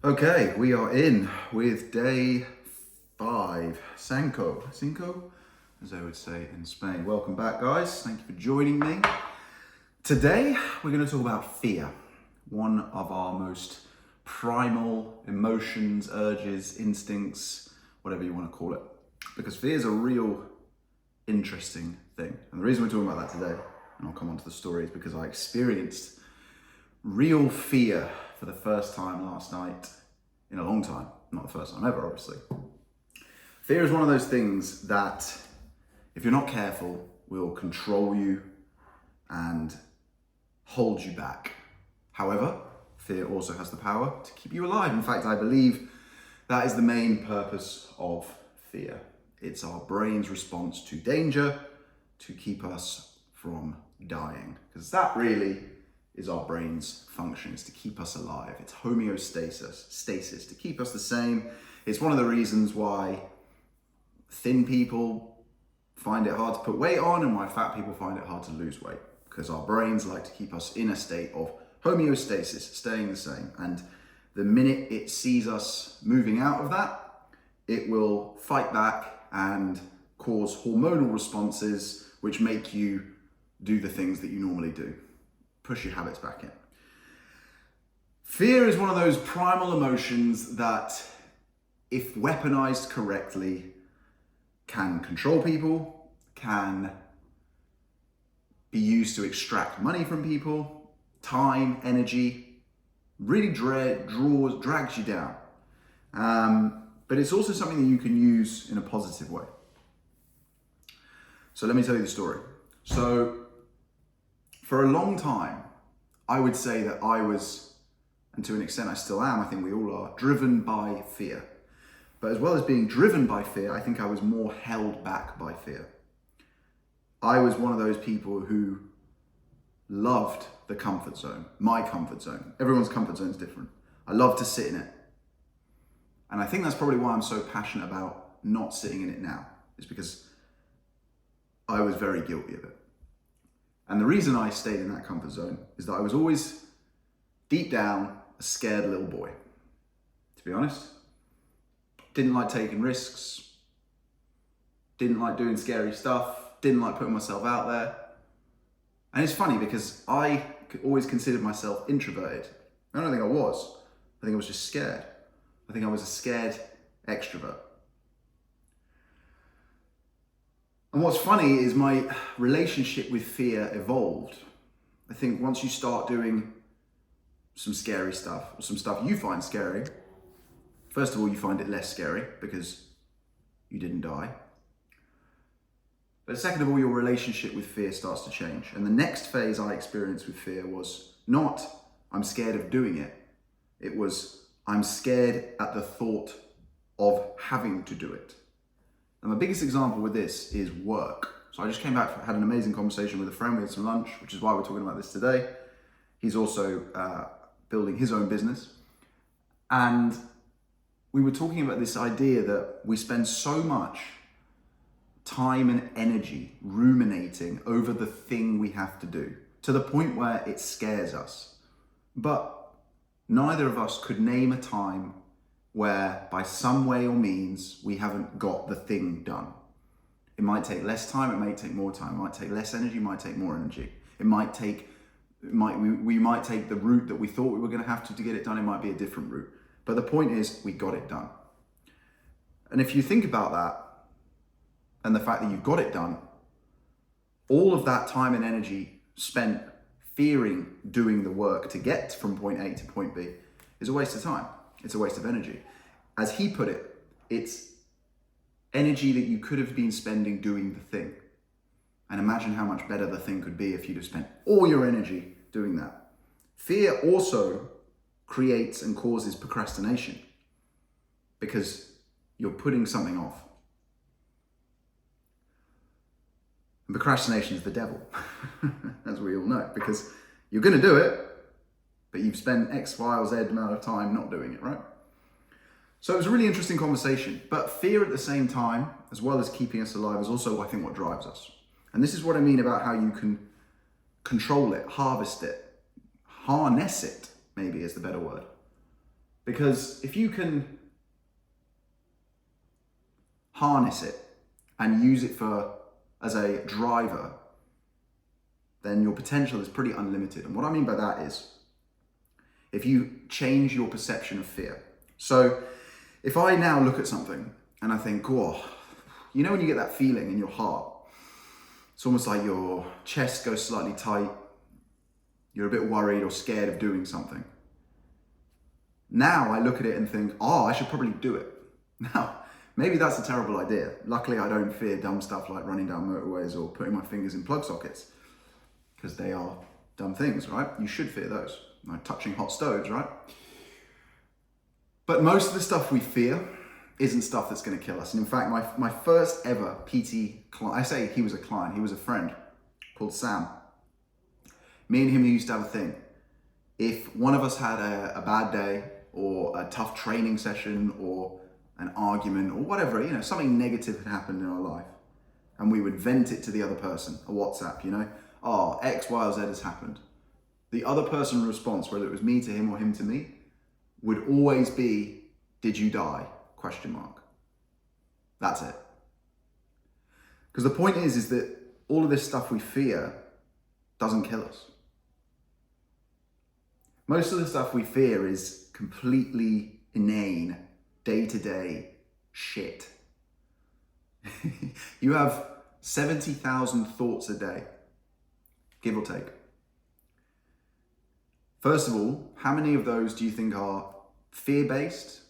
Okay, we are in with day 5. Cinco, as they would say in Spain. Welcome back, guys. Thank you for joining me. Today, we're going to talk about fear, one of our most primal emotions, urges, instincts, whatever you want to call it. Because fear is a real interesting thing. And the reason we're talking about that today, and I'll come on to the story, is because I experienced real fear for the first time last night in a long time. Not the first time ever, obviously. Fear is one of those things that, if you're not careful, will control you and hold you back. However, fear also has the power to keep you alive. In fact, I believe that is the main purpose of fear. It's our brain's response to danger to keep us from dying. Because that really is our brain's function, is to keep us alive. It's homeostasis, to keep us the same. It's one of the reasons why thin people find it hard to put weight on and why fat people find it hard to lose weight, because our brains like to keep us in a state of homeostasis, staying the same. And the minute it sees us moving out of that, it will fight back and cause hormonal responses which make you do the things that you normally do. Push your habits back in. Fear is one of those primal emotions that, if weaponized correctly, can control people, can be used to extract money from people, time, energy, really drags you down. But it's also something that you can use in a positive way. So let me tell you the story. So for a long time, I would say that I was, and to an extent I still am, I think we all are, driven by fear. But as well as being driven by fear, I think I was more held back by fear. I was one of those people who loved the comfort zone, my comfort zone. Everyone's comfort zone is different. I love to sit in it. And I think that's probably why I'm so passionate about not sitting in it now, is because I was very guilty of it. And the reason I stayed in that comfort zone is that I was always, deep down, a scared little boy. To be honest, didn't like taking risks, didn't like doing scary stuff, didn't like putting myself out there. And it's funny because I always considered myself introverted. I don't think I was. I think I was just scared. I think I was a scared extrovert. And what's funny is my relationship with fear evolved. I think once you start doing some scary stuff, or some stuff you find scary, first of all, you find it less scary because you didn't die. But second of all, your relationship with fear starts to change. And the next phase I experienced with fear was not, I'm scared of doing it. It was, I'm scared at the thought of having to do it. And my biggest example with this is work. So I just came back, had an amazing conversation with a friend. We had some lunch, which is why we're talking about this today. He's also building his own business. And we were talking about this idea that we spend so much time and energy ruminating over the thing we have to do, to the point where it scares us. But neither of us could name a time where, by some way or means, we haven't got the thing done. It might take less time, it may take more time, it might take less energy, it might take more energy. We might take the route that we thought we were going to have to get it done, it might be a different route. But the point is, we got it done. And if you think about that, and the fact that you've got it done, all of that time and energy spent fearing doing the work to get from point A to point B is a waste of time. It's a waste of energy. As he put it, it's energy that you could have been spending doing the thing. And imagine how much better the thing could be if you'd have spent all your energy doing that. Fear also creates and causes procrastination because you're putting something off. And procrastination is the devil, as we all know, because you're going to do it, but you've spent X, Y, or Z amount of time not doing it, right? So it was a really interesting conversation, but fear at the same time, as well as keeping us alive, is also, I think, what drives us. And this is what I mean about how you can control it, harvest it, harness it, maybe is the better word. Because if you can harness it and use it as a driver, then your potential is pretty unlimited. And what I mean by that is, if you change your perception of fear. So if I now look at something and I think, oh, you know when you get that feeling in your heart, it's almost like your chest goes slightly tight, you're a bit worried or scared of doing something. Now I look at it and think, oh, I should probably do it. Now, maybe that's a terrible idea. Luckily, I don't fear dumb stuff like running down motorways or putting my fingers in plug sockets, because they are dumb things, right? You should fear those, like touching hot stoves, right? But most of the stuff we fear isn't stuff that's going to kill us. And in fact, my first ever PT client, I say he was a client, he was a friend called Sam. Me and him used to have a thing. If one of us had a bad day or a tough training session or an argument or whatever, you know, something negative had happened in our life, and we would vent it to the other person, a WhatsApp, you know, oh, X, Y, or Z has happened. The other person's response, whether it was me to him or him to me, would always be, did you die? ? That's it. Because the point is that all of this stuff we fear doesn't kill us. Most of the stuff we fear is completely inane, day-to-day shit. You have 70,000 thoughts a day, give or take. First of all, how many of those do you think are fear-based?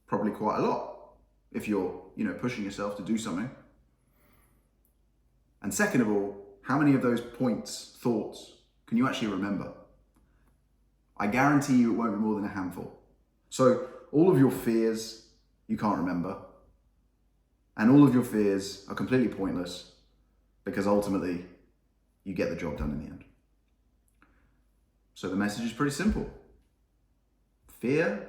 Probably quite a lot, if you're, pushing yourself to do something. And second of all, how many of those thoughts, can you actually remember? I guarantee you it won't be more than a handful. So all of your fears, you can't remember. And all of your fears are completely pointless, because ultimately you get the job done in the end. So the message is pretty simple. Fear,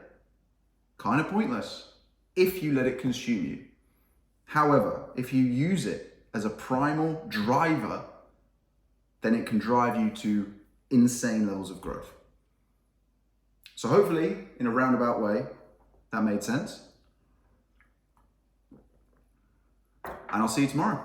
kind of pointless if you let it consume you. However, if you use it as a primal driver, then it can drive you to insane levels of growth. So hopefully, in a roundabout way, that made sense. And I'll see you tomorrow.